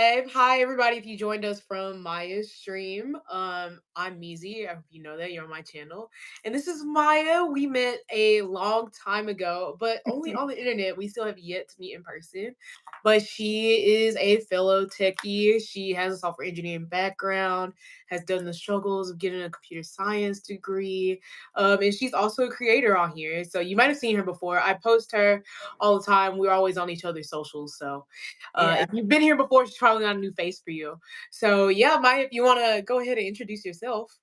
Hi everybody. If you joined us from Maya's stream, I'm Meezy. I hope you know that you're on my channel. And this is Maya. We met a long time ago, but only on the internet. We still have yet to meet in person. But she is a fellow techie. She has a software engineering background, has done the struggles of getting a computer science degree. And she's also a creator on here. So you might have seen her before. I post her all the time. We're always on each other's socials. So Yeah. if you've been here before, she's probably got a new face for you. So yeah, Maya, if you want to go ahead and introduce yourself.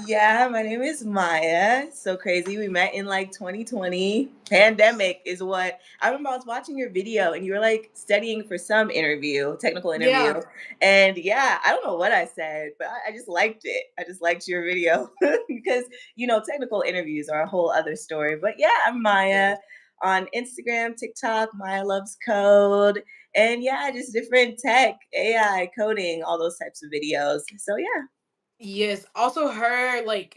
Yeah, my name is Maya. So crazy. We met in like 2020. Pandemic is what I remember. I was watching your video and you were like studying for some interview, technical interview. Yeah. And yeah, I don't know what I said, but I just liked it. I just liked your video because, technical interviews are a whole other story. But yeah, I'm Maya Yes. on Instagram, TikTok, Maya Loves Code. And yeah, just different tech, AI, coding, all those types of videos. So yeah. Yes. Also,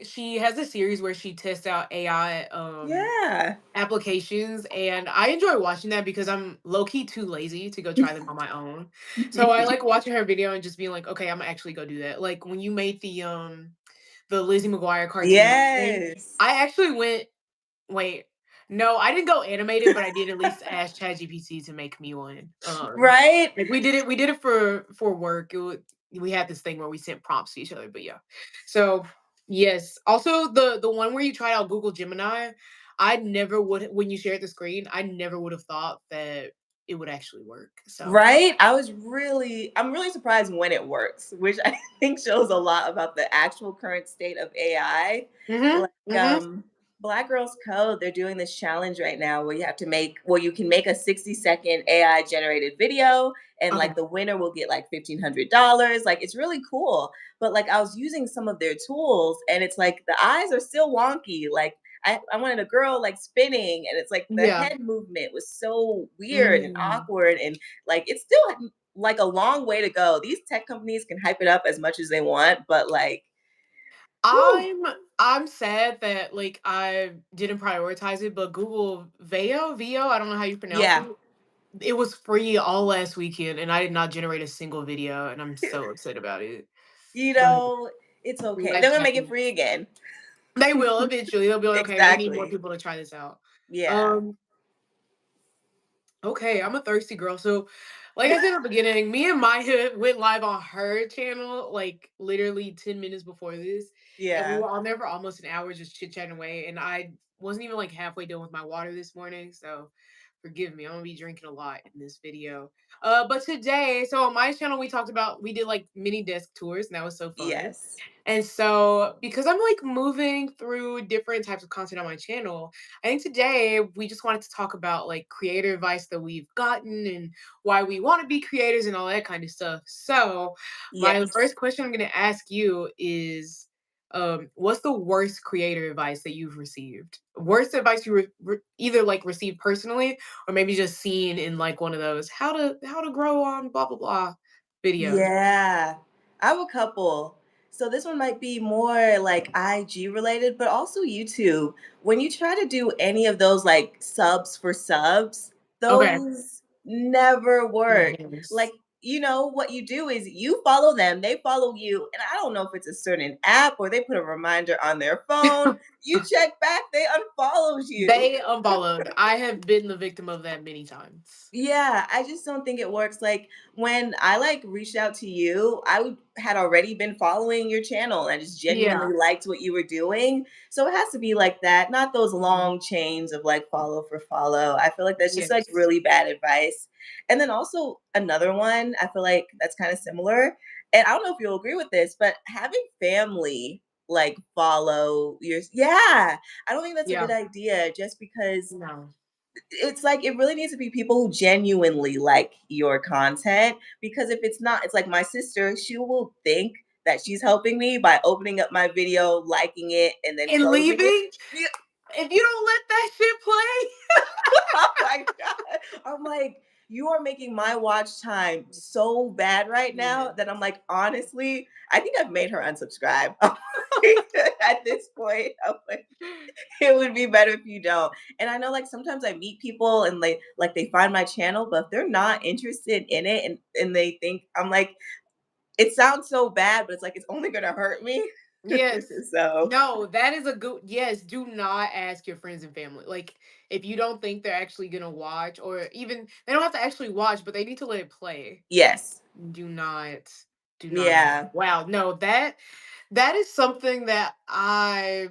she has a series where she tests out AI Yeah. applications, and I enjoy watching that because I'm low key too lazy to go try them on my own. So I like watching her video and just being like, okay, I'm gonna actually go do that. Like when you made the Lizzie McGuire cartoon thing, Yes. I actually went. Wait, no, I didn't go animated, but I did at least ask ChatGPT to make me one. Right? Like we did it for work. We had this thing where we sent prompts to each other, but yeah. So yes. Also the one where you tried out Google Gemini, I never would when you shared the screen, I never would have thought that it would actually work. So Right? I'm really surprised when it works, which I think shows a lot about the actual current state of AI. mhm. Like Mhm. Black Girls Code, they're doing this challenge right now where you can make a 60-second AI generated video and Okay. like the winner will get like $1,500. Like it's really cool. But like I was using some of their tools and it's like the eyes are still wonky. Like I wanted a girl like spinning and it's like the Yeah. head movement was so weird and Mm. awkward and like it's still like a long way to go. These tech companies can hype it up as much as they want, but like, whew, I'm I'm sad that like I didn't prioritize it, but Google Veo, I don't know how you pronounce yeah, it. It was free all last weekend, and I did not generate a single video, and I'm so upset about it. you But know, it's okay. life They're gonna make it happens. free again. They will eventually. They'll be like, okay, we need more Exactly. people to try this out. Yeah. Um, okay, I'm a thirsty girl. So, like I said at the beginning, me and Maya went live on her channel like literally 10 minutes before this. And we Yeah. were on there for almost an hour just chit chatting away. And I wasn't even like halfway done with my water this morning. So forgive me. I'm gonna be drinking a lot in this video. But today, so on my channel, we did like mini desk tours, and that was so fun. Yes. And so, because I'm like moving through different types of content on my channel, I think today we just wanted to talk about like creator advice that we've gotten and why we want to be creators and all that kind of stuff. So, my Yes. first question I'm going to ask you is what's the worst creator advice that you've received? Worst advice you either like received personally or maybe just seen in like one of those how to grow on blah blah blah videos. Yeah. I have a couple. So this one might be more like IG related, but also YouTube. When you try to do any of those like subs for subs, Okay. those never work. Yes. Like, what you do is you follow them, they follow you. And I don't know if it's a certain app or they put a reminder on their phone. You check back, they unfollows you. They unfollowed. I have been the victim of that many times. Yeah, I just don't think it works. Like when I like reached out to you, had already been following your channel and just Yeah. genuinely liked what you were doing. So it has to be like that, not those Mhm. long chains of like follow for follow. I feel like that's just like Yes. really bad advice. And then also another one, I feel like that's kind of similar. And I don't know if you'll agree with this, but having family like follow your, yeah, I don't think that's a good Yeah. idea just because No. it's like it really needs to be people who genuinely like your content because if it's not, it's like my sister, she will think that she's helping me by opening up my video, liking it, and then And closing it. leaving? If you don't let that shit play. Oh my god. I'm like, you are making my watch time so bad right now Yeah. that I'm like, honestly, I think I've made her unsubscribe. At this point, I'm like, it would be better if you don't. And I know like sometimes I meet people and they find my channel, but if they're not interested in it and they think I'm like, it sounds so bad, but it's like it's only gonna hurt me. Yes. So No, that is a good yes, do not ask your friends and family. Like, if you don't think they're actually gonna watch, or even they don't have to actually watch, but they need to let it play. yes. Do not do not do that. Yeah. Wow, no, that is something that I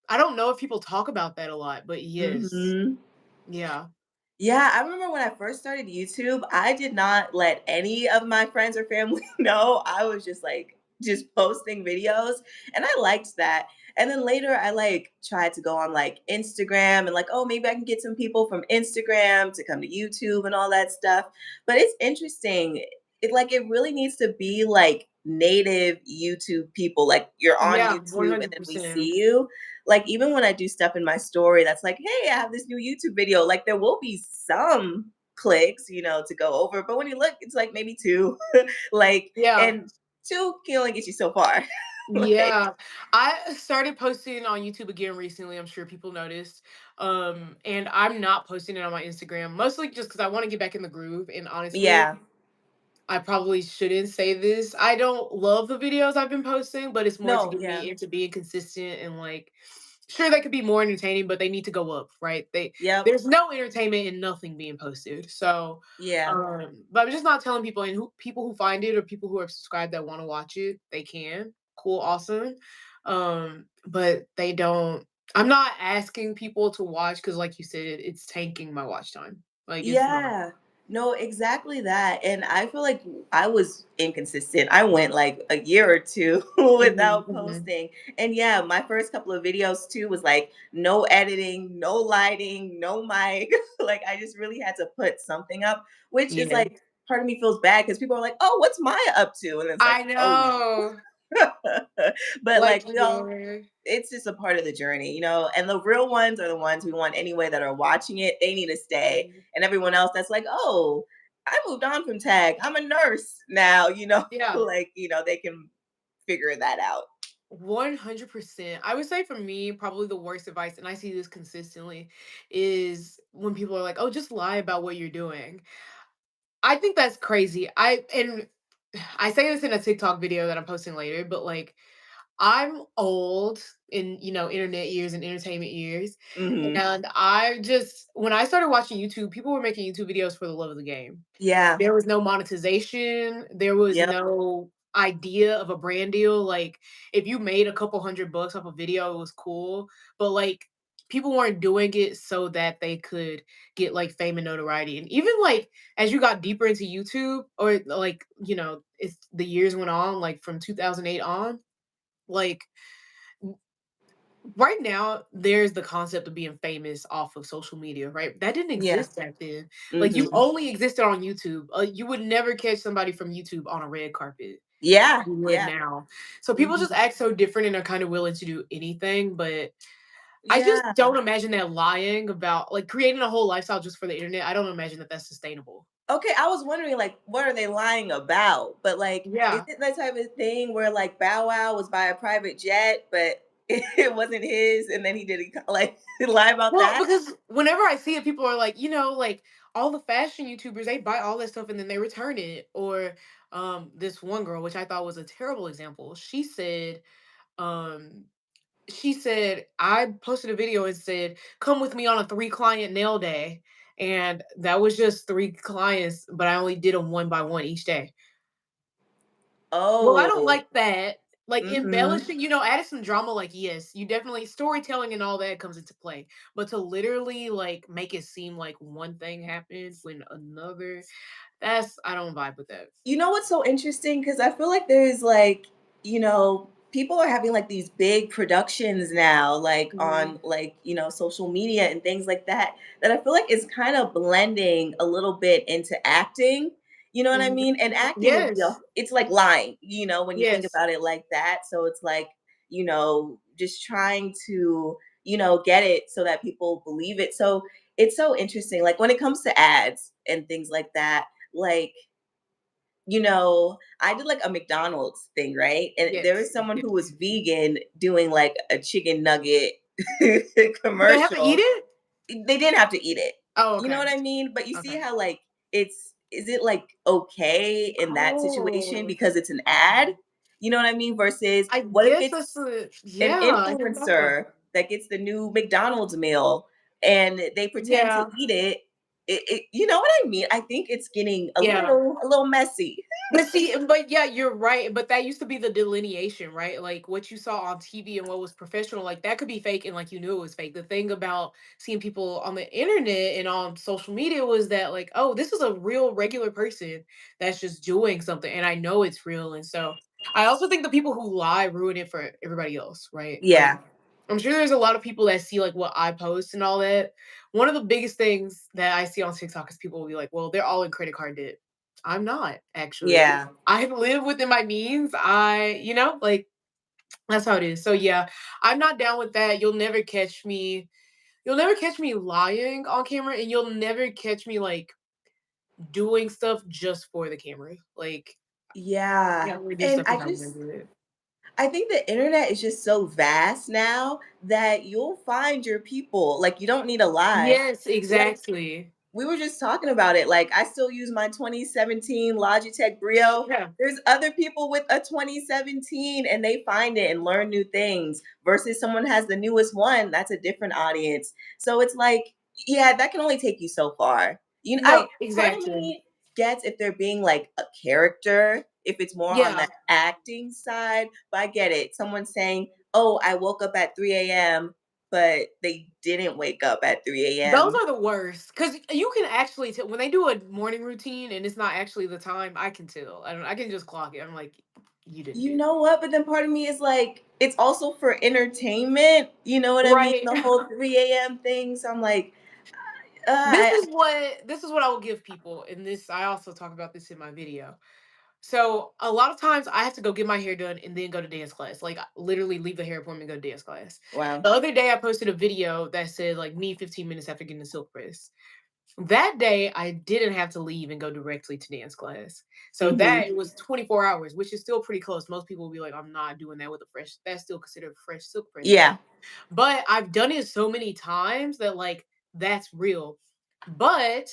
don't know if people talk about that a lot, but yes. Mhm. Yeah. Yeah, I remember when I first started YouTube, I did not let any of my friends or family know. I was just like just posting videos and I liked that. And then later I like tried to go on like Instagram and like, oh, maybe I can get some people from Instagram to come to YouTube and all that stuff. But it's interesting. It really needs to be like native YouTube people. Like you're on Yeah, YouTube and then we 100%. see you. Like even when I do stuff in my story that's like, hey, I have this new YouTube video, like there will be some clicks, to go over. But when you look, it's like maybe two. like, Yeah. and two can only get you so far. like, Yeah. I started posting on YouTube again recently. I'm sure people noticed. And I'm not posting it on my Instagram, mostly just because I want to get back in the groove. And honestly, yeah. I probably shouldn't say this. I don't love the videos I've been posting, but it's more to No, get yeah. me into being consistent and like sure they could be more entertaining, but they need to go up, right? Yep. There's no entertainment in nothing being posted. So Yeah. but I'm just not telling people, and people who find it or people who are subscribed that want to watch it, they can. Cool, awesome. But they don't I'm not asking people to watch because like you said, it's tanking my watch time. Like it's not. Yeah. No, exactly that. And I feel like I was inconsistent. I went like a year or two Mhm, without mhm. posting. And yeah, my first couple of videos too was like no editing, no lighting, no mic. like I just really had to put something up, which is Yeah. like part of me feels bad because people are like, "Oh, what's Maya up to?" And it's like, I "Oh no." know. but Like, like we all yeah. it's just a part of the journey. And the real ones are the ones we want anyway that are watching it. They need to stay. Mhm. And everyone else that's like, oh, I moved on from tag. I'm a nurse now, Yeah. they can figure that out. 100%. I would say for me, probably the worst advice, and I see this consistently, is when people are like, "Oh, just lie about what you're doing." I think that's crazy. I say this in a TikTok video that I'm posting later, but like I'm old in, internet years and entertainment years. Hmm. And I just when I started watching YouTube, people were making YouTube videos for the love of the game. Yeah. There was no monetization, there was Yep. no idea of a brand deal, like, if you made a couple $100 off a video, it was cool, but, like, people weren't doing it so that they could get, like, fame and notoriety, and even, like, as you got deeper into YouTube or, like, if the years went on, like, from 2008 on, like, right now there's the concept of being famous off of social media, right? That didn't Yeah. exist back then. Like you Hmm. only existed on YouTube. You would never catch somebody from YouTube on a red carpet. Yeah. You would Yeah. now. So people just Hmm. act so different and are kind of willing to do anything. But I just Yeah. don't imagine that lying about like creating a whole lifestyle just for the internet. I don't imagine that that's sustainable. Okay, I was wondering, like, what are they lying about? But like, is Yeah. it that type of thing where like Bow Wow was by a private jet, but it wasn't his, and then he did like lie about Well, that? because whenever I see it, people are like, like all the fashion YouTubers, they buy all that stuff and then they return it. Or this one girl, which I thought was a terrible example, um, she said, I posted a video and said, come with me on a 3 client nail day. And that was just 3 clients, but I only did them one by one each day. Well, I don't Oh, like that. Like mm-hmm. embellishing, added some drama, like, yes, you definitely storytelling and all that comes into play. But to literally like make it seem like one thing happens when another, I don't vibe with that. You know what's so interesting? Because I feel like there's like, people are having like these big productions now, like Mhm. on like, social media and things like that, that I feel like is kind of blending a little bit into acting. You know what I Mhm. mean? And acting is, Yes. it's like lying, when you think Yes. about it like that. So it's like, just trying to, get it so that people believe it. So it's so interesting. Like when it comes to ads and things like that, like, I did like a McDonald's thing, right? And there was Yes, someone who was yes. vegan doing like a chicken nugget Do they have to eat commercial. it? They didn't have to eat it. Oh, You know okay. what I mean? But you see Okay. how like is it like okay in that situation Oh, because it's an ad? You know what I mean? Versus I what if guess that's it's a an yeah, I never thought about influencer that. that gets the new McDonald's meal and they pretend to Yeah, eat it? You know what I mean? I think it's getting yeah. a little messy. But see, but yeah, you're right. But that used to be the delineation, right? Like what you saw on TV and what was professional, like that could be fake and like you knew it was fake. The thing about seeing people on the internet and on social media was that like, oh, this is a real regular person that's just doing something and I know it's real. And so I also think the people who lie ruin it for everybody else, right? Like Yeah. I'm sure there's a lot of people that see like what I post and all that. One of the biggest things that I see on TikTok is people will be like, well, they're all in credit card debt. I'm not actually. Yeah. I live within my means. Like that's how it is. So yeah, I'm not down with that. You'll never catch me. You'll never catch me lying on camera, and you'll never catch me like doing stuff just for the camera. Like, Yeah. yeah, we do And stuff because I want to do it. I think the internet is just so vast now that you'll find your people. Like you don't need a lie. Yes, Like exactly. we were just talking about it. Like I still use my 2017 Logitech Brio. Yeah, There's other people with a 2017 and they find it and learn new things versus someone has the newest one. That's a different audience. So it's like, yeah, that can only take you so far. I no, part of exactly. me gets if they're being like a character, if it's more on the Yeah, acting side, but I get it. Someone saying, "Oh, I woke up at 3 a.m." but they didn't wake up at 3 those a.m. are the worst because you can actually tell when they do a morning routine and it's not actually the time. I can tell. I can just clock it. I'm like, you didn't do You it. know what? But then part of me is like, it's also for entertainment. You know what I mean? Right. The whole 3 a.m. thing. So I'm like, This I is what I will give people, and this I also talk about this in my video. So a lot of times I have to go get my hair done and then go to dance class. Like I literally leave the hair appointment and go to dance class. wow. The other day I posted a video that said like me 15 minutes after getting a silk press. That day I didn't have to leave and go directly to dance class. So Hmm. that it was 24 hours, which is still pretty close. Most people will be like, I'm not doing that with a fresh, that's still considered a fresh silk press day. Yeah. But I've done it so many times that like that's real. But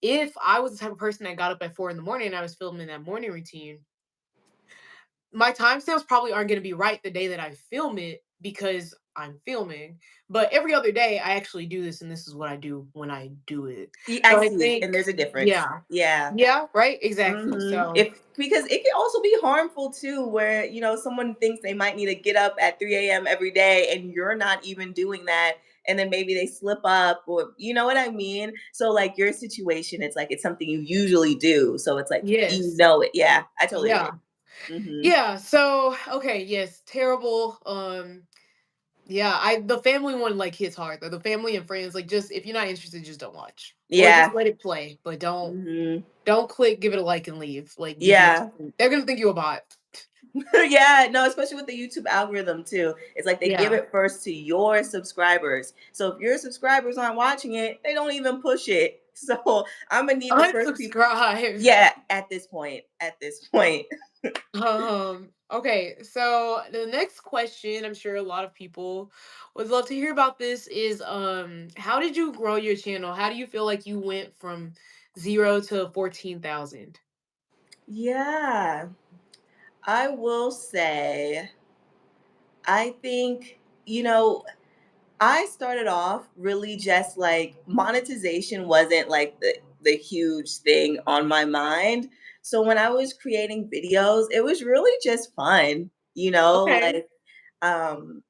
if I was the type of person that got up at 4 in the morning and I was filming that morning routine, my timestamps probably aren't going to be right the day that I film it because I'm filming. But every other day, I actually do this, and this is what I do when I do it. I So I see. And think, there's a difference. yeah, Yeah. yeah, right, exactly. Hmm. So If because it can also be harmful too, where someone thinks they might need to get up at 3 a.m. every day, and you're not even doing that, and then maybe they slip up, or you know what I mean. So like your situation, it's like it's something you usually do, so it's like you yes, know it. Yeah, I totally yeah, agree. Hmm. yeah. So okay, yes, terrible. Yeah, I the family one like hits hard though. The family and friends, like just if you're not interested, just don't watch. Or just Yeah. let it play. But Hmm. don't click, give it a like and leave. Like just Yeah. they're gonna think you a bot. Yeah, no, especially with the YouTube algorithm too. It's like they give Yeah. it first to your subscribers. So if your subscribers aren't watching it, they don't even push it. So I'm gonna need the first people. Unsubscribe. Yeah, at this point. At this point. Okay, so the next question, I'm sure a lot of people would love to hear about this is how did you grow your channel? How do you feel like you went from 0 to 14,000? Yeah, I will say, I think, I started off really just like monetization wasn't like the huge thing on my mind. So when I was creating videos, it was really just fun, Okay. like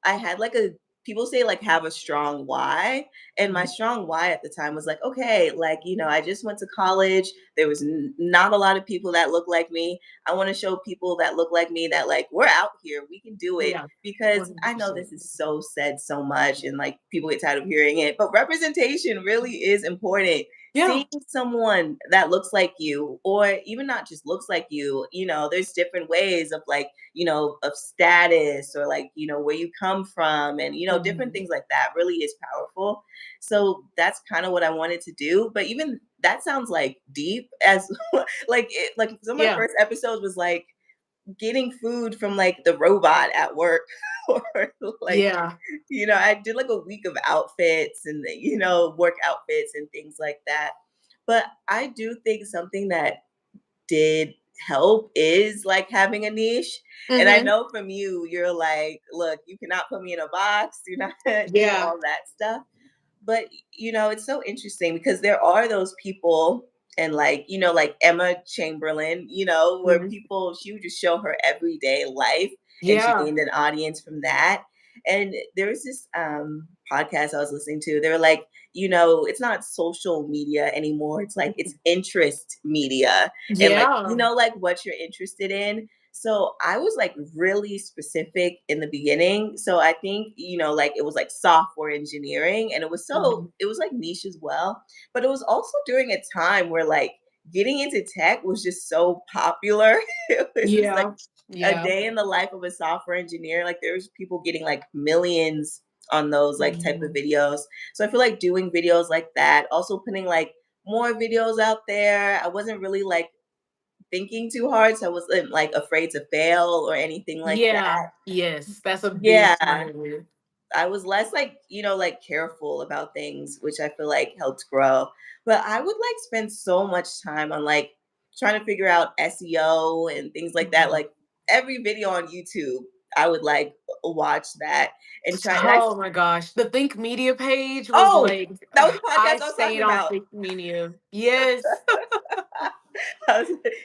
I had like a people say like have a strong why, and my Mhm. strong why at the time was like, okay, like I just went to college. There was not a lot of people that look like me. I want to show people that look like me that like we're out here, we can do it, Yeah, because I know 100%. this is so said so much and like people get tired of hearing it, but representation really is important. Yeah. seeing someone that looks like you, or even not just looks like you know, there's different ways of like, you know, of status or like, you know, where you come from and, you know, different Mhm. things like that really is powerful. So that's kind of what I wanted to do. But even that sounds like deep as like some of the Yeah. first episodes was like getting food from like the robot at work or like Yeah. you know, I did like a week of outfits and you know, work outfits and things like that. But I do think something that did help is like having a niche. And I Mhm. know from you, you're like, look, you cannot put me in a box, do not do Yeah. all that stuff. But, you know, it's so interesting because there are those people and like, you know, like Emma Chamberlain, you know, where Mhm. people she would just show her everyday life and she Yeah. gained an audience from that. And there was this podcast I was listening to. They were like, you know, it's not social media anymore. It's like it's interest media and like, you Yeah. know, like what you're interested in. So I was like really specific in the beginning. So I think, you know, like it was like software engineering and Mhm. it was like niche as well. But it was also during a time where like getting into tech was just so popular. It was just like Yeah. a Yeah. day in the life of a software engineer. Like there's people getting like millions on those like type of Mhm. videos. So I feel like doing videos like that, also putting like more videos out there. I wasn't really like thinking too hard, so I wasn't like afraid to fail or anything like Yeah. that. Yes, that's a big part Yeah, of it. I was less like, you know, like careful about things, which I feel like helped grow. But I would like spend so much time on like trying to figure out SEO and things like that. Mhm. Like every video on YouTube, I would like watch that and try. And I Oh my gosh, the Think Media page was oh, like, that was the I podcast I was stayed talking on about. Think Media. Yes.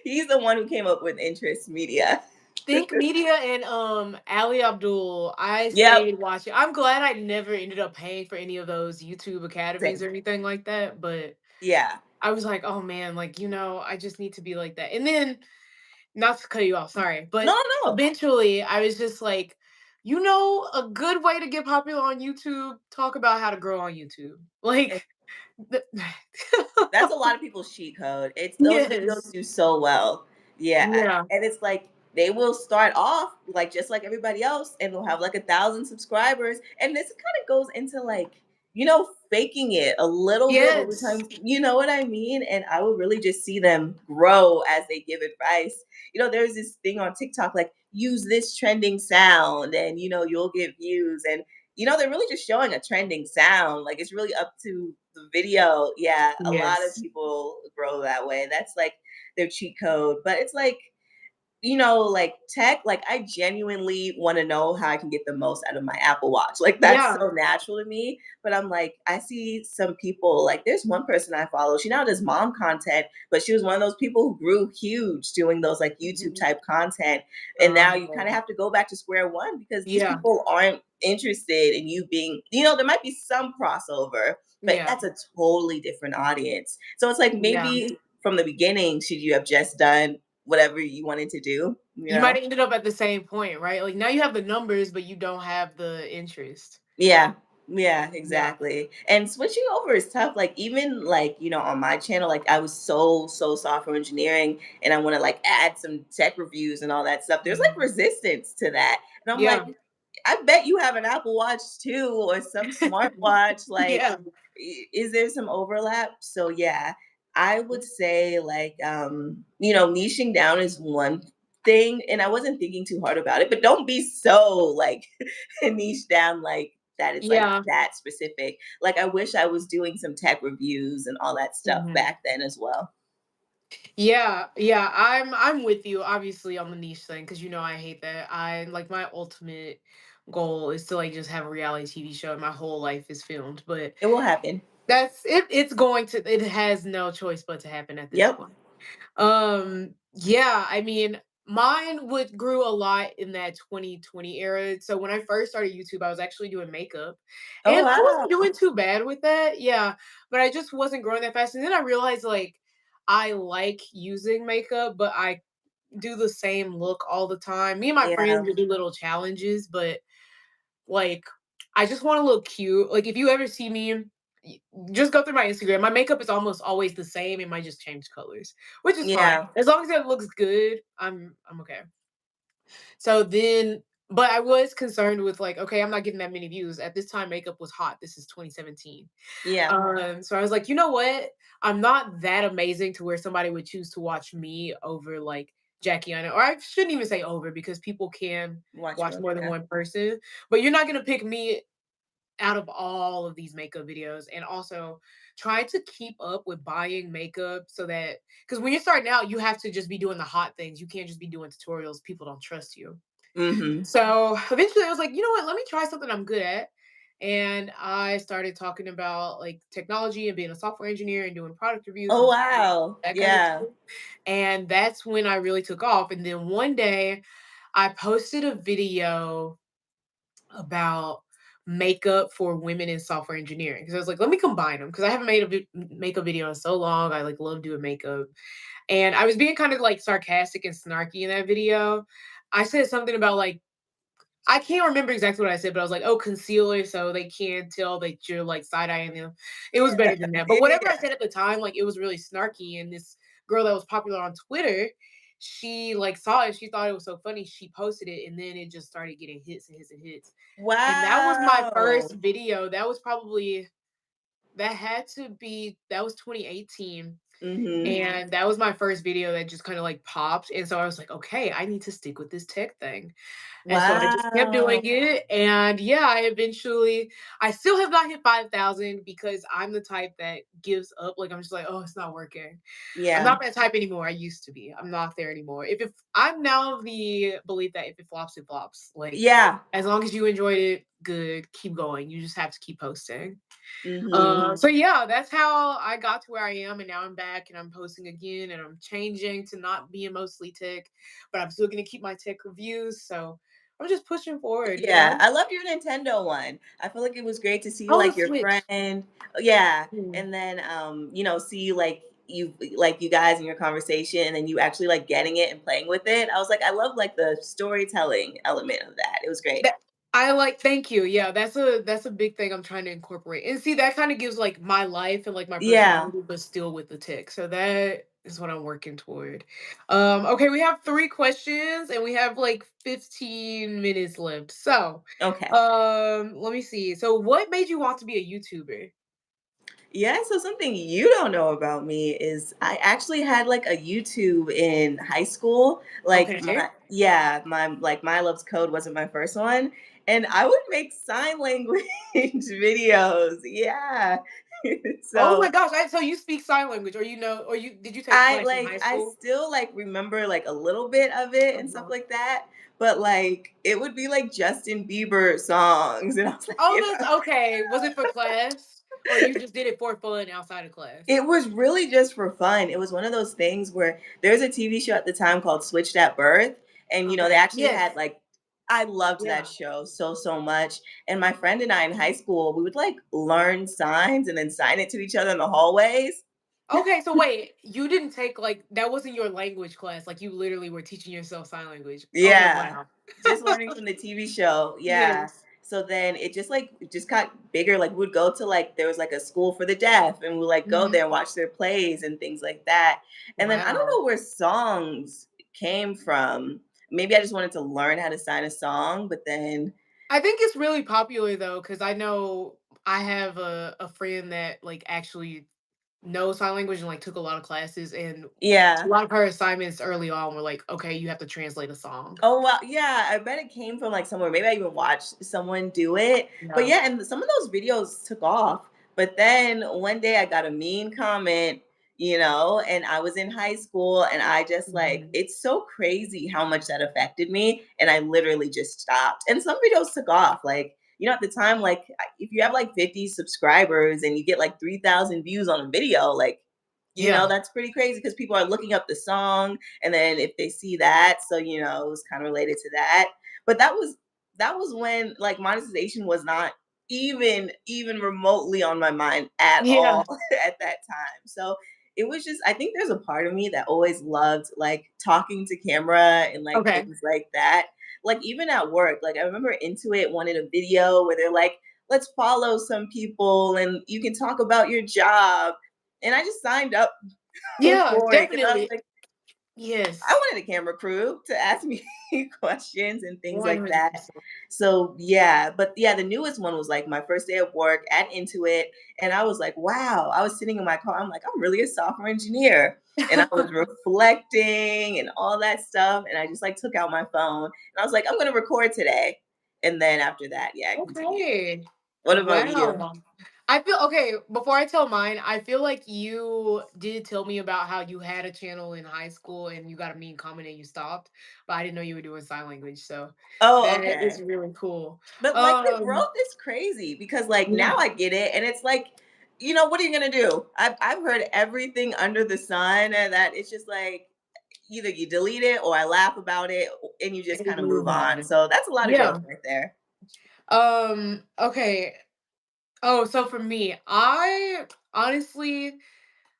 He's the one who came up with interest media. Think Media and Ali Abdul, I Yep, stayed watching. I'm glad I never ended up paying for any of those YouTube academies same. or anything like that, but Yeah. I was like, "Oh man, like, I just need to be like that." And then, not to cut you off, sorry, No, but no. eventually I was just like, a good way to get popular on YouTube, talk about how to grow on YouTube. Like, the That's a lot of people's cheat code. It's those videos Yes. do so well. Yeah. Yeah. And it's like they will start off like just like everybody else and they'll have like 1,000 subscribers. And this kind of goes into like, you know, faking it a little bit over Yes. time. You know what I mean? And I would really just see them grow as they give advice. You know, there's this thing on TikTok like use this trending sound and you know you'll get views and you know, they're really just showing a trending sound. Like it's really up to the video. Yeah, a lot of Yes. people grow that way. That's like their cheat code. But it's like, you know, like tech, like I genuinely want to know how I can get the most out of my Apple Watch. Like that's Yeah. so natural to me. But I'm like, I see some people, like there's one person I follow. She now does mom content, but she was one of those people who grew huge doing those like YouTube Mhm. type content. And now you kind of Um, have to go back to square one because these yeah. people aren't interested in you being, you know, there might be some crossover, but Yeah. that's a totally different audience. So it's like Yeah. maybe from the beginning, should you have just done whatever you wanted to do, you You might know? have ended up at the same point, right? Like now you have the numbers, but you don't have the interest. Yeah. Yeah, Yeah. exactly. And switching over is tough. Like even like, you know, on my channel, like I was so software engineering and I want to like add some tech reviews and all that stuff. There's like Mhm. resistance to that. And I'm like, Yeah. I bet you have an Apple Watch too or some smartwatch. Like, Yeah. is there some overlap? So yeah, I would say like you know, niching down is one thing and I wasn't thinking too hard about it, but don't be so like niche down like that it's like Yeah. that specific. Like I wish I was doing some tech reviews and all that stuff Mhm. back then as well. Yeah, yeah, I'm with you obviously on the niche thing because I hate that. I like my ultimate goal is to like just have a reality TV show and my whole life is filmed, but It will happen. it's going to it has no choice but to happen at this Yep. point. Yeah, I mean, mine would grew a lot in that 2020 era. So when I first started YouTube, I was actually doing makeup Oh and I wow. wasn't doing too bad with that. Yeah, but I just wasn't growing that fast. And then I realized like I like using makeup, but I do the same look all the time. Me and my friends Yeah. would do little challenges, but like I just want to look cute. Like if you ever see me, just go through my Instagram. My makeup is almost always the same. It might just change colors, which is fine. Yeah. As long as it looks good, I'm okay. So then, but I was concerned with like, okay, I'm not getting that many views. At this time, makeup was hot. This is 2017. Yeah. So I was like, you know what? I'm not that amazing to where somebody would choose to watch me over like Jackie Aina, or I shouldn't even say over because people can Watch you watch over. more than Yeah. one person. But you're not gonna pick me out of all of these makeup videos, and also try to keep up with buying makeup so that because when you're starting out, you have to just be doing the hot things. You can't just be doing tutorials. People don't trust you. Mhm. So eventually I was like, you know what? Let me try something I'm good at. And I started talking about like technology and being a software engineer and doing product reviews Oh, and wow. that kind of Yeah. thing. And that's when I really took off. And then one day I posted a video about makeup for women in software engineering because I was like, let me combine them because I haven't made a makeup video in so long. I like love doing makeup, and I was being kind of like sarcastic and snarky in that video. I said something about like I can't remember exactly what I said, but I was like, "Oh, concealer, so they can't tell that you're like side eyeing them." It was better than that. But whatever I Yeah. said at the time, like it was really snarky. And this girl that was popular on Twitter, she like saw it. She thought it was so funny. She posted it, and then it just started getting hits and hits and hits. And that was my Wow. first video. That was probably that was 2018. Mhm. And that was my first video that just kind of like popped. And so I was like, okay, I need to stick with this tech thing. And so I just kept doing Wow. it, and yeah, I still have not hit 5,000 because I'm the type that gives up, like, I'm just like, "Oh, it's not working." I'm Yeah. not that type anymore, I used to be, I'm not there anymore. If it I'm now of the belief that if it flops, it flops, like, Yeah. as long as you enjoyed it, good, keep going, you just have to keep posting. Mhm. So yeah, that's how I got to where I am, and now I'm back and I'm posting again, and I'm changing to not being mostly tech, but I'm still gonna keep my tech reviews. So I'm just pushing forward, you Yeah, know. I loved your Nintendo one. I feel like it was great to see Oh, the like your Switch. friend. Yeah, Mm. and then see like you guys in your conversation and then you actually like getting it and playing with it. I was like, I love like the storytelling element of that. It was great. That I like. Thank you. Yeah, that's a big thing I'm trying to incorporate, and see that kind of gives like my life and like my Yeah. personality, but still with the tech. So that is what I'm working toward. Okay, we have 3 questions, and we have like 15 minutes left. So, Okay. let me see. So, what made you want to be a YouTuber? Yeah, so something you don't know about me is I actually had like a YouTube in high school. Like Okay. my Love's Code wasn't my first one. And I would make sign language videos. Yeah. Oh my So gosh! So you speak sign language, or did you take class in high I school? still like remember like a little bit of it and stuff Uh-huh. like that. But like it would be like Justin Bieber songs. And I was like, Oh, that's okay. Was it for class, or you just did it for fun outside of class? it was really just for fun. It was one of those things where there's a TV show at the time called Switched at Birth, and they Okay. actually Yes. had like I loved that Yeah. show so much. And my friend and I in high school, we would like learn signs and then sign it to each other in the hallways. Okay, so wait, you didn't take like that wasn't your language class. Like you literally were teaching yourself sign language. Okay, Yeah. wow. Just learning from the TV show. Yeah. Yes. So then it just got bigger. Like we'd go to like there was like a school for the deaf and we'd like go Mhm. there and watch their plays and things like that. And then I don't Wow. know where songs came from. Maybe I just wanted to learn how to sign a song, but then I think it's really popular though, because I know I have a friend that like actually knows sign language and like took a lot of classes, and a yeah. lot of her assignments early on were like, okay, you have to translate a song. Oh wow, yeah, I bet it came from like somewhere. Maybe I even watched someone do it. But Yeah. yeah, and some of those videos took off. But then one day I got a mean comment, and I was in high school and I just like Mhm. it's so crazy how much that affected me and I literally just stopped. And some videos took off like at the time, like if you have like 50 subscribers and you get like 3,000 views on a video, like, Yeah. that's pretty crazy because people are looking up the song and then if they see that, so it was kind of related to that. But that was when like monetization was not even remotely on my mind at Yeah. all at that time. So it was just I think there's a part of me that always loved like talking to camera and like Okay. things like that. Like even at work, like I remember Intuit wanted a video where they're like let's follow some people and you can talk about your job. And I just signed up Yeah, for it because I was definitely. like, I Yes. wanted a camera crew to ask me questions and things like that. 100%. So yeah, but yeah, the newest one was like my first day of work at Intuit, and I was like, wow. I was sitting in my car. I'm like, I'm really a software engineer, and I was reflecting and all that stuff. And I just like took out my phone and I was like, I'm gonna record today. And then after that, yeah, I continued. Okay. What about you? Wow. I feel okay, before I tell mine, I feel like you did tell me about how you had a channel in high school and you got a mean comment and you stopped, but I didn't know you were doing sign language, so Oh, that okay. is really cool. But like the Um, growth is crazy because like yeah, now I get it and it's like, what are you gonna do? I've heard everything under the sun and that it's just like either you delete it or I laugh about it and you just and kind of move move on. on. So that's a lot of growth Yeah. right there. Okay. Oh, so for me, I honestly,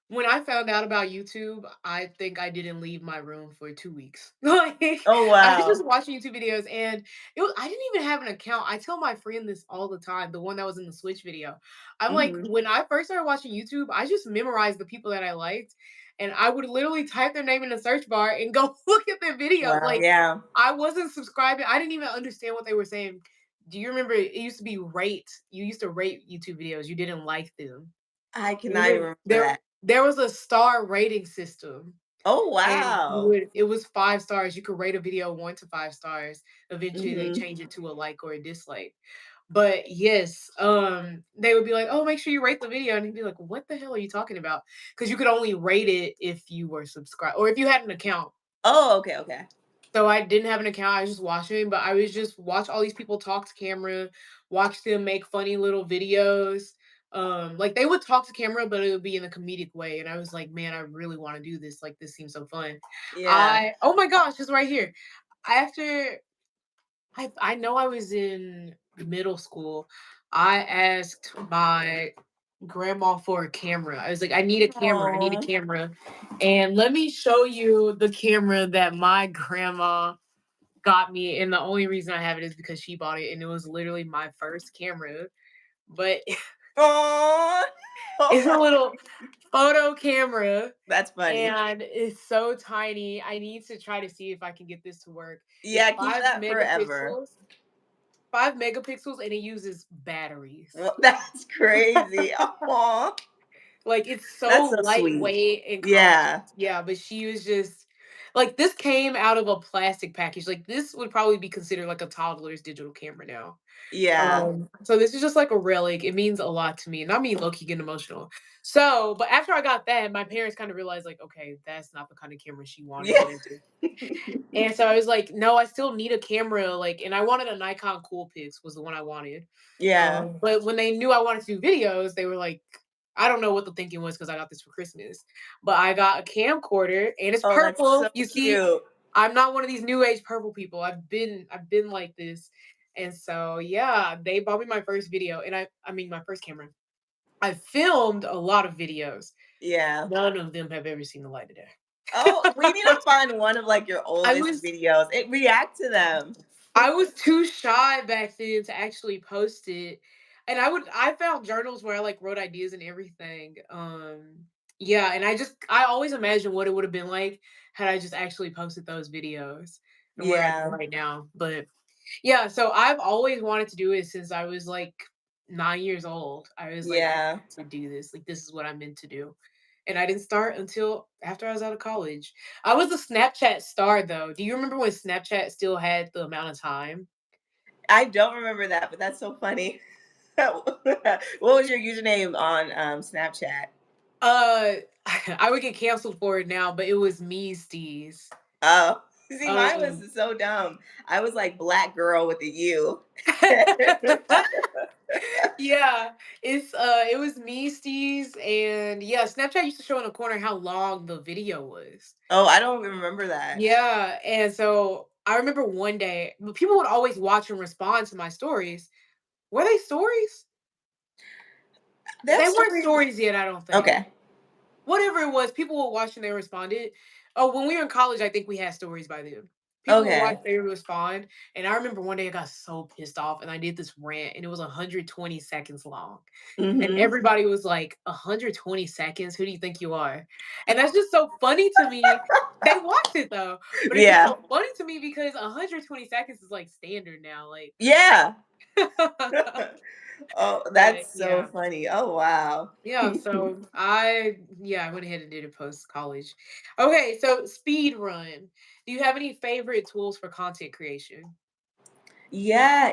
when I found out about YouTube, I think I didn't leave my room for 2 weeks. Like, Oh I was just wow. watching YouTube videos and I didn't even have an account. I tell my friend this all the time, the one that was in the Switch video. I'm like, Hmm. when I first started watching YouTube, I just memorized the people that I liked, and I would literally type their name in the search bar and go look at their videos. Wow. Like, Yeah. I wasn't subscribing. I didn't even understand what they were saying. Do you remember it used to be rate? You used to rate YouTube videos. You didn't like them. I cannot even Remember remember there that. there was a star rating system, Oh and you wow. would it was 5 stars. You could rate a video 1 to 5 stars. Eventually, they Hmm. change it to a like or a dislike. But yes, they would be like, "Oh, make sure you rate the video," and you'd be like, "What the hell are you talking about?" Because you could only rate it if you were subscribed or if you had an account. Oh, okay, okay. So I didn't have an account, I was just watching, but I was just watch all these people talk to camera, watch them make funny little videos. Like they would talk to camera, but it would be in a comedic way. And I was like, man, I really want to do this. Like this seems so fun. Yeah. Oh my gosh, it's right here. After I know I was in middle school, I asked my grandma for a camera. I was like, I need a camera. I need a Oh. camera. And let me show you the camera that my grandma got me, and the only reason I have it is because she bought it, and it was literally my first camera. But Oh. it's a little photo camera, That's funny. and it's so tiny. I need to try to see if I can get this to work. It's Yeah, keep that forever. 5 megapixels, and it uses batteries. Well, that's crazy. Oh, Like, it's so that's so sweet. lightweight and compact. Yeah, Yeah, but she was just like, this came out of a plastic package. Like, this would probably be considered like a toddler's digital camera now. yeah, So this is just like a relic. It means a lot to me, not me low key getting emotional. So, but after I got that, my parents kind of realized, like, okay, that's not the kind of camera she wanted yeah, or into. And so I was like, no, I still need a camera. Like, and I wanted a Nikon Coolpix was the one I wanted. yeah. But when they knew I wanted to do videos, they were like, I don't know what the thinking was because I got this for Christmas. But I got a camcorder and it's Oh, that's so purple. You see, cute. I'm not one of these new age purple people. I've been like this. And so yeah, they bought me my first video and I mean my first camera. I filmed a lot of videos. Yeah. None of them have ever seen the light of Oh, we need to day. find one of like your I oldest was videos. It react to them. I was too shy back then to actually post it. And I found journals where I like wrote ideas and everything. Yeah, and I always imagine what it would have been like had I just actually posted those videos and where I'd be Yeah, right now. But yeah, so I've always wanted to do it since I was like 9 years old. I was like, I yeah. have to do this. Like this is what I'm meant to do. And I didn't start until after I was out of college. I was a Snapchat star though. Do you remember when Snapchat still had the amount of time? I don't remember that, but that's so funny. What was your username on Snapchat? Uh, I would get canceled for it now, but it was me, Steez. Oh, see, mine was Um, so dumb. I was like black girl with a U. yeah, it was me, Steez, and yeah, Snapchat used to show in the corner how long the video was. Oh, I don't remember that. Yeah, and so I remember one day, people would always watch and respond to my stories. Were they stories? That They weren't story. stories yet, I don't think. Okay. Whatever it was, people would watch and they responded. Oh, when we were in college, I think we had stories by then. People who watched Okay. Favorite Respond, and I remember one day I got so pissed off and I did this rant and it was 120 seconds long. And Mhm. everybody was like, 120 seconds? Who do you think you are? And that's just so funny to me. They watched it though, but it's just Yeah. so funny to me because 120 seconds is like standard now. Like, Yeah. Oh, but that's so yeah. funny. Oh, wow. Yeah, so I went ahead and did it post college. Okay, so speed run. Do you have any favorite tools for content creation? Yeah,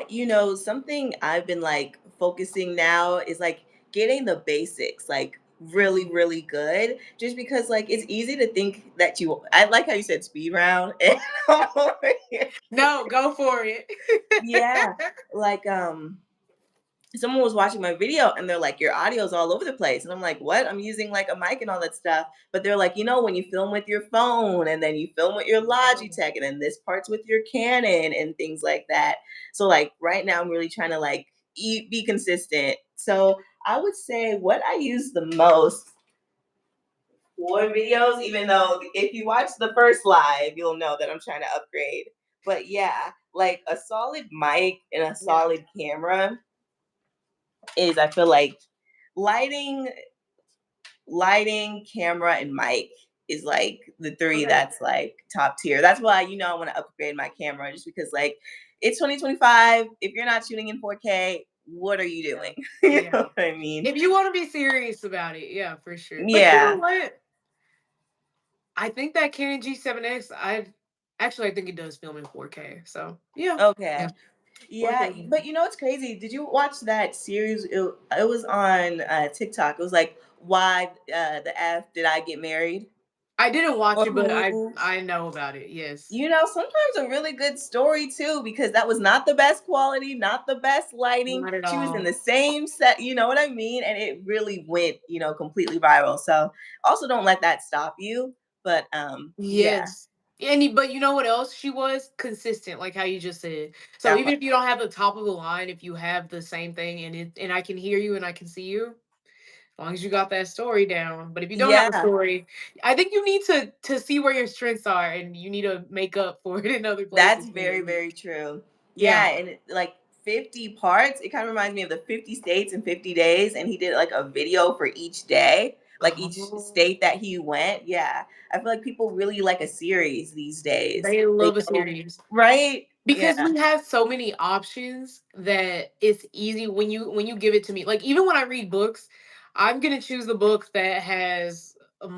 something I've been like focusing now is like getting the basics like really, Mhm. really good. Just because like it's easy to think that I like how you said speed round. And I'm over here. No, go for it. Yeah. Like someone was watching my video and they're like, your audio's all over the place. And I'm like, what? I'm using like a mic and all that stuff. But they're like, when you film with your phone and then you film with your Oh, Logitech and then this part's with your Canon and things like that. So like right now I'm really trying to like be consistent. So I would say what I use the most for videos, even though if you watch the first live, you'll know that I'm trying to upgrade. But yeah, like a solid mic and a yeah. solid camera is I feel like lighting, camera, and mic is like the three Okay. that's like top tier. That's why I want to upgrade my camera just because like it's 2025. If you're not shooting in 4K, what are you Yeah. doing? You Yeah. know what I mean? If you want to be serious about it, yeah, for sure. But you know Yeah. what? I think that Canon G7X, I think it does film in 4K. So yeah. Yeah. Okay. Yeah, 4K. but it's crazy. Did you watch that series? It was on TikTok. It was like, why the f did I get married? I didn't Or watch it, but I who? I know about it. Yes. Sometimes a really good story too, because that was not the best quality, not the best lighting. Not at She was in all. the same set, you know what I mean? And it really went, completely viral. So also don't let that stop you. But yeah. Yes. But you know what else she was? Consistent, like how you just said. So That even part. if you don't have the top of the line, if you have the same thing and I can hear you and I can see you, as long as you got that story down. But if you don't have a Yeah. story, I think you need to see where your strengths are and you need to make up for it in other That's places so very, that you very true. yeah. Yeah, and like 50 parts, it kind of reminds me of the 50 states in 50 days. And he did like a video for each day, like each Oh, state that he went. Yeah. I feel like people really like a series these days. they They love a go, series. right? Because Yeah. we have so many options that it's easy when you give it to me. Like even when I read books, I'm gonna choose the book that has a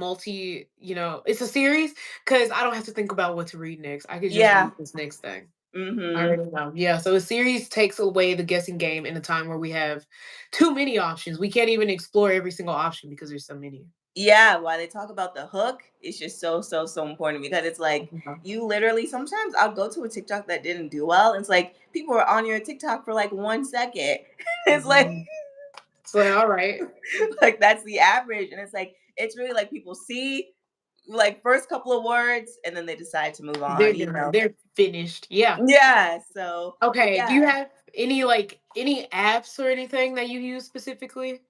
it's a series because I don't have to think about what to read next. I could just read Yeah. this next thing. I Mm-hmm. already know. Yeah, so a series takes away the guessing game in a time where we have too many options. We can't even explore every single option because there's so many. Yeah, why they talk about the hook, it's just so, so, so important because it's like Mhm. you literally sometimes I'll go to a TikTok that didn't do well. And it's like people are on your TikTok for like 1 second. It's like Mhm. So all right, like that's the average. And it's like it's really like people see like first couple of words and then they decide to move they're on. done. They're finished. Yeah. Yeah. So Okay. Do you yeah. have any apps or anything that you use specifically?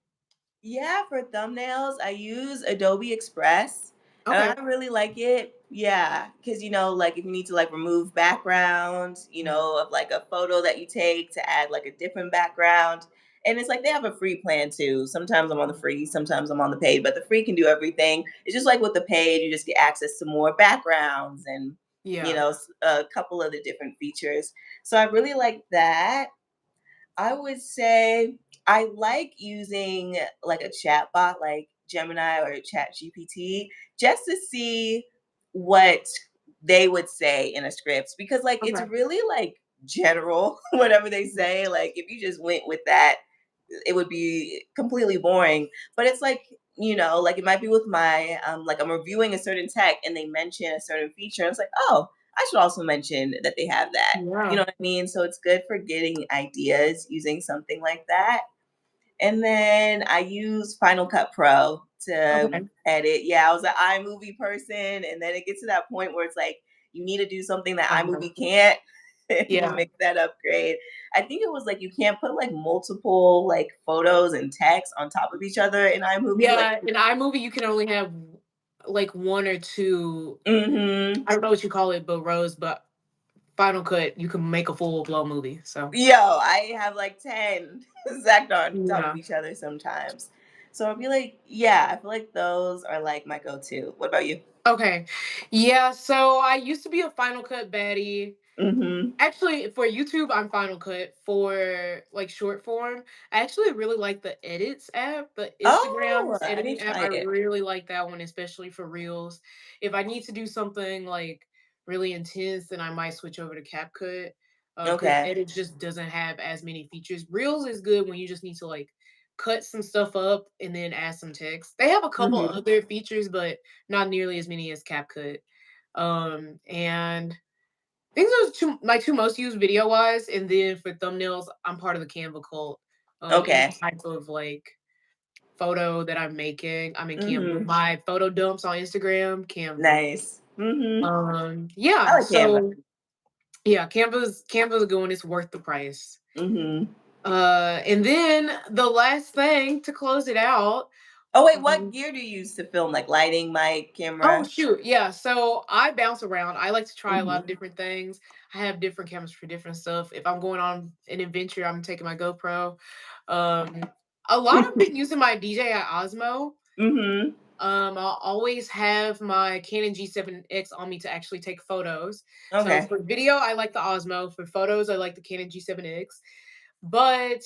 Yeah, for thumbnails, I use Adobe Express and Okay. I really like it. Yeah, because like if you need to like remove backgrounds, Mhm. of like a photo that you take to add like a different background. And it's like they have a free plan too. Sometimes I'm on the free, sometimes I'm on the paid, but the free can do everything. It's just like with the paid, you just get access to more backgrounds and Yeah. a couple of the different features. So I really like that. I would say I like using like a chat bot like Gemini or Chat GPT just to see what they would say in a script because like it's Okay. really like general whatever they Mhm. say. Like if you just went with that, it would be completely boring. But it's like like it might be with my like I'm reviewing a certain tech and they mention a certain feature and it's like, oh, I should also mention that they have that. You Yeah. know what I mean? So it's good for getting ideas using something like that. And then I use Final Cut Pro to Okay. edit. Yeah, I was an iMovie person, and then it gets to that point where it's like you need to do something that Uh-huh. iMovie can't, and you Yeah. make that upgrade. I think it was like you can't put like multiple like photos and text on top of each other in iMovie. Like, Yeah. In iMovie, you can only have like one or two. mm-hmm. I don't know what you call it, but rows. But Final Cut, you can make a full blown movie. So Yo, I have like 10 stacked on top of yeah. each other sometimes. So I'll be like, yeah, I feel like those are like my go-to. What about you? Okay. Yeah, so I used to be a Final Cut baddie. Mm-hmm. Actually, for YouTube, I'm Final Cut. For like short form, I actually really like the Edits app, the Oh, Instagram's I editing didn't app. try I it. really like that one, especially for Reels. If I need to do something like really intense, then I might switch over to CapCut. Because Okay. Edits just doesn't have as many features. Reels is good when you just need to like cut some stuff up and then add some text. They have a couple Mm-hmm. other features, but not nearly as many as CapCut. And I think those two my two most used video wise, and then for thumbnails, I'm part of the Canva cult. Any Okay. type of like photo that I'm making, I'm in Canva. Mm-hmm. My photo dumps on Instagram, Canva. Nice. Mm-hmm. I Yeah, like Canva. so yeah, Canva's a good one. It's worth the price. Mm-hmm. And then the last thing to close it out. Oh wait, what um, gear do you use to film? Like lighting, mic, Oh camera? shoot, yeah. So I bounce around. I like to try a lot of Mm-hmm. different things. I have different cameras for different stuff. If I'm going on an adventure, I'm taking my GoPro. Um, a lot I've been using my DJI Osmo. Mm-hmm. I'll always have my Canon G7X on me to actually take photos. So Okay. for video, I like the Osmo. For photos, I like the Canon G7X. But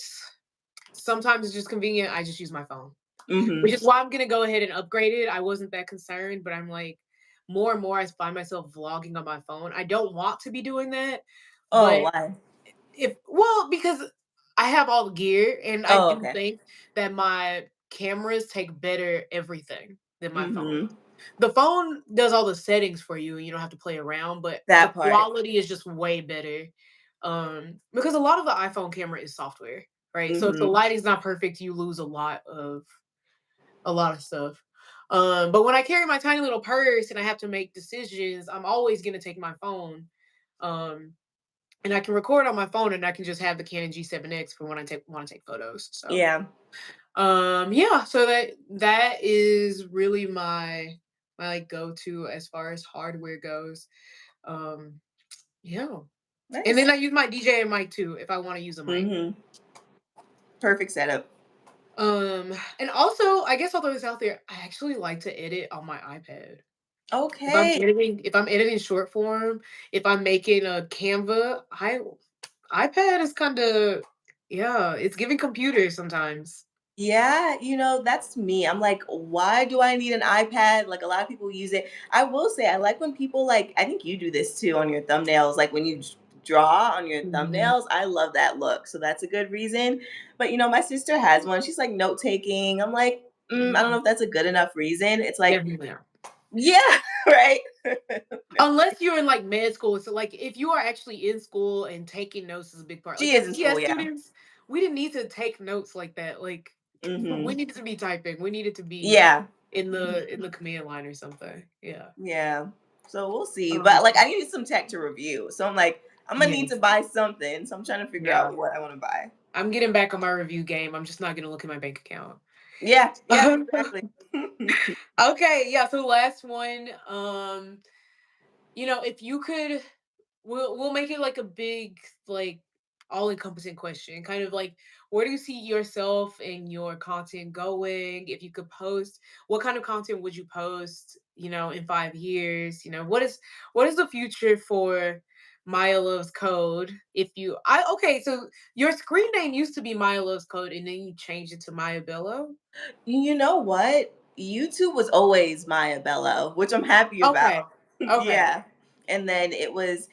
sometimes it's just convenient. I just use my phone, which Mm-hmm. is why I'm gonna go ahead and upgrade it. I wasn't that concerned, but I'm like, more and more I find myself vlogging on my phone. I don't want to be doing that, Oh, but why? if well, because I have all the gear and I Oh, do okay. think that my cameras take better everything than my phone. Mm-hmm. The phone does all the settings for you and you don't have to play around, but the That part. quality is just way better. Because a lot of the iPhone camera is software, right? So if the Mm-hmm. lighting's not perfect, you lose a lot of stuff. But when I carry my tiny little purse and I have to make decisions, I'm always gonna take my phone. Um, and I can record on my phone and I can just have the Canon G7X for when I take want to take photos. So Yeah. yeah, so that is really my like go-to as far as hardware goes. Um yeah. And then Nice. I use my DJ mic too if I want to use a mic. Mm-hmm. Perfect setup. And also I guess I'll throw this out there, I actually like to edit on my iPad. Okay. If I'm editing short form, if I'm making a Canva, I iPad is kinda yeah, it's giving computer sometimes. Yeah, that's me. I'm like, why do I need an iPad? Like a lot of people use it. I will say I like when people like I think you do this too on your thumbnails, like when you draw on your Mhm, thumbnails. I love that look. So that's a good reason. But my sister has one. She's like note taking. I'm like, I don't know mhm. if that's a good enough reason. It's like, Definitely not. yeah, right. Unless you're in, like, med school, so, like, if you are actually in school and taking notes is a big part. She Like, is in school, SPS yeah. students, we didn't need to take notes like that, like, we Mhm. needed to be typing, we needed to be Yeah. in the command line or something, yeah. Yeah. So we'll see. But Um, like I need some tech to review. So I'm like, I'm gonna need to yes, buy something. So I'm trying to figure yeah. out what I want to buy. I'm getting back on my review game, I'm just not gonna look at my bank account. Yeah, yeah, exactly. Okay, yeah, so last one, if you could we'll make it like a big, like, all-encompassing question, kind of like, where do you see yourself and your content going? If you could post, what kind of content would you post, in 5 years? What is the future for Maya Loves Code? If you I okay, so your screen name used to be Maya Loves Code, and then you changed it to Maya Bello? You know what? YouTube was always Maya Bello, which I'm happy about. Okay. Okay. Yeah. And then it was,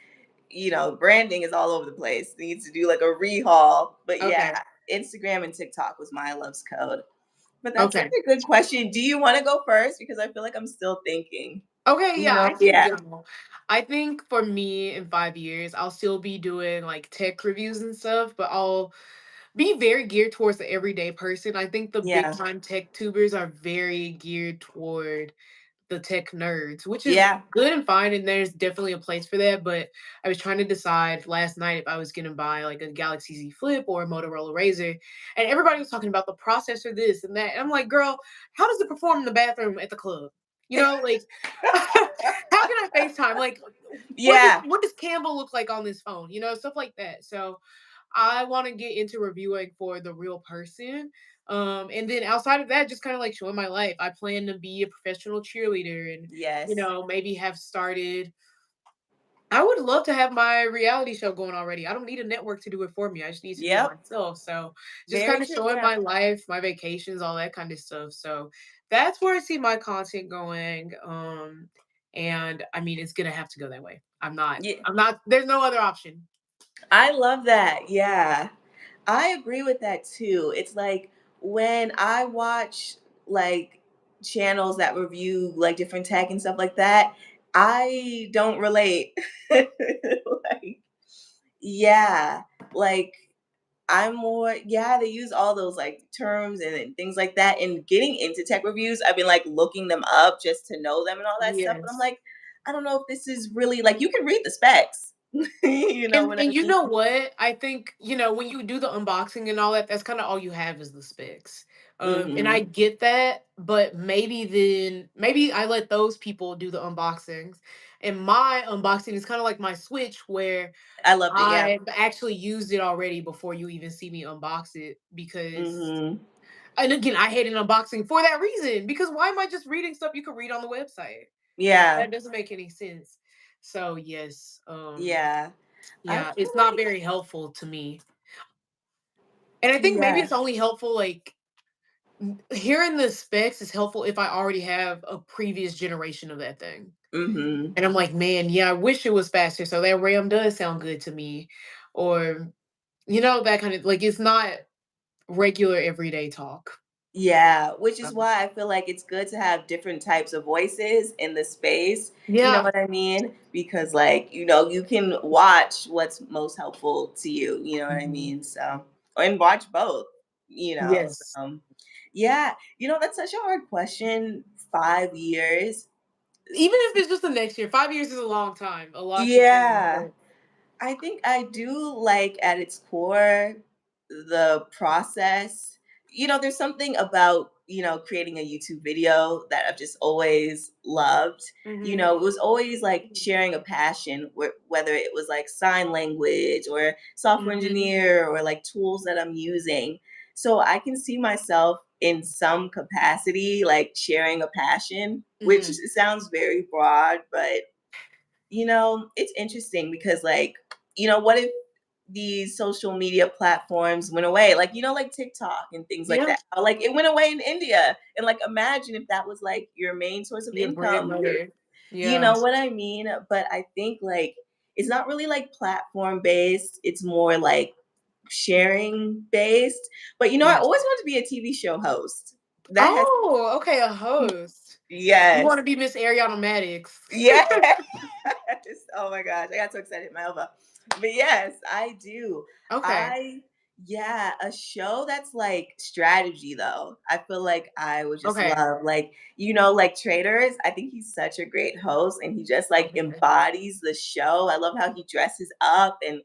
branding is all over the place. Needs to do like a rehaul. But yeah, Okay. Instagram and TikTok was Maya Loves Code. But that's such Okay. a good question. Do you want to go first? Because I feel like I'm still thinking. Okay, yeah, I can Yeah. go. I think for me in 5 years, I'll still be doing like tech reviews and stuff, but I'll be very geared towards the everyday person. I think the big Yeah. time tech tubers are very geared toward the tech nerds, which is Yeah. good and fine, and there's definitely a place for that. But I was trying to decide last night if I was gonna buy like a Galaxy Z Flip or a Motorola Razr, and everybody was talking about the processor, this and that. And I'm like, girl, how does it perform in the bathroom at the club? Like how can I FaceTime? Like Yeah. what does Campbell look like on this phone? Stuff like that. So I want to get into reviewing for the real person. And then outside of that, just kind of like showing my life. I plan to be a professional cheerleader and, Yes. maybe have started. I would love to have my reality show going already. I don't need a network to do it for me. I just need to do it Yep. myself. So just Very kind of true. showing Yeah. my life, my vacations, all that kind of stuff. So that's where I see my content going. And I mean it's gonna have to go that way. Yeah. I'm not there's no other option. I love that. Yeah. I agree with that too. It's like when I watch like channels that review like different tech and stuff like that, I don't relate. Like, yeah, like I'm more, yeah, they use all those like terms and things like that. And getting into tech reviews, I've been like looking them up just to know them and all that stuff. But I'm Yes. like, I don't know if this is really like you can read the specs. You know And what I and you mean? know what? I think, when you do the unboxing and all that, that's kind of all you have is the specs. And I Hmm. get that, but maybe I let those people do the unboxings. And my unboxing is kind of like my Switch where I loved it. Yeah. I've actually used it already before you even see me unbox it because Hmm. and again, I hate an unboxing for that reason because why am I just reading stuff you could read on the website? Yeah. That doesn't make any sense. So, yes, Yeah. I yeah, feel it's not like, very helpful to me. And I think maybe yeah. it's only helpful, like, hearing the specs is helpful if I already have a previous generation of that thing. Hmm. And I'm like, man, yeah, I wish it was faster. So that RAM does sound good to me. Or, that kind of like it's not regular everyday talk. Yeah, which is Um, why I feel like it's good to have different types of voices in the space. You know yeah. what I mean? Because, like, you can watch what's most helpful to you. You know what I Mhm. mean? So, and watch both, you know? Yes. So, yeah, that's such a hard question. 5 years. Even if it's just the next year, 5 years is a long time. A lot could change. Yeah. I think I do like at its core the process. There's something about, creating a YouTube video that I've just always loved. It was always like sharing a passion, whether it was like sign language or software Mhm. engineer or like tools that I'm using. So I can see myself in some capacity, like sharing a passion, which Mhm. sounds very broad, but it's interesting because like, what if these social media platforms went away? Like, like TikTok and things like Yeah. that. How, like it went away in India. And like imagine if that was like your main source of Your bread and income. butter. You Yeah. know what I mean? But I think like it's not really like platform based. It's more like sharing based. But I Yes. always wanted to be a TV show host. That has Oh, okay, a host. You yes. wanna be Miss Ariana Madix. Yes. Oh my gosh, I got so excited, my elbow. But yes, I do. Okay. I Yeah, a show that's like strategy though. I feel like I would just Okay. love like, like Traders. I think he's such a great host and he just like Okay. embodies the show. I love how he dresses up and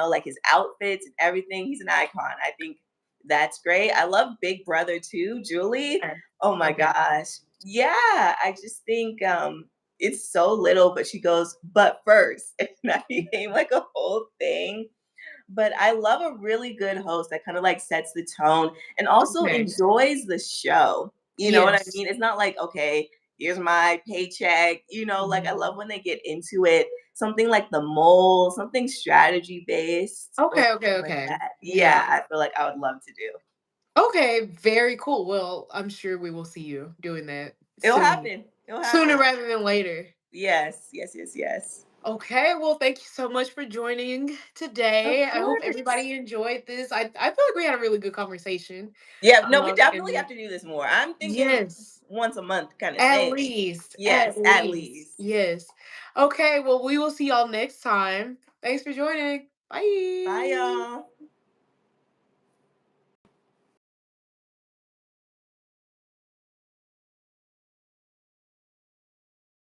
like his outfits and everything. He's an icon. I think that's great. I love Big Brother too, Julie. Okay. Oh my Okay. gosh. Yeah, I just think it's so little, but she goes, but first. And that became like a whole thing. But I love a really good host that kind of like sets the tone and also Okay. enjoys the show. You know what I Yes. mean? It's not like, okay, here's my paycheck. Like I Mhm. love when they get into it. Something like the mole, something strategy based or Okay, okay, something like okay. that. Yeah, Yeah. I feel like I would love to do. Okay, very cool. Well, I'm sure we will see you doing that It'll soon. happen. It'll Sooner happen. rather than later. Yes, yes, yes, yes. Okay, well, thank you so much for joining Of today. I hope course. everybody enjoyed this. I feel like we had a really good conversation. Yeah, no, we definitely And have to do this more. I'm thinking yes, once a month kind of thing. at Yes, at least, least. yes. Okay, well, we will see y'all next time. Thanks for joining. Bye, Bye. y'all.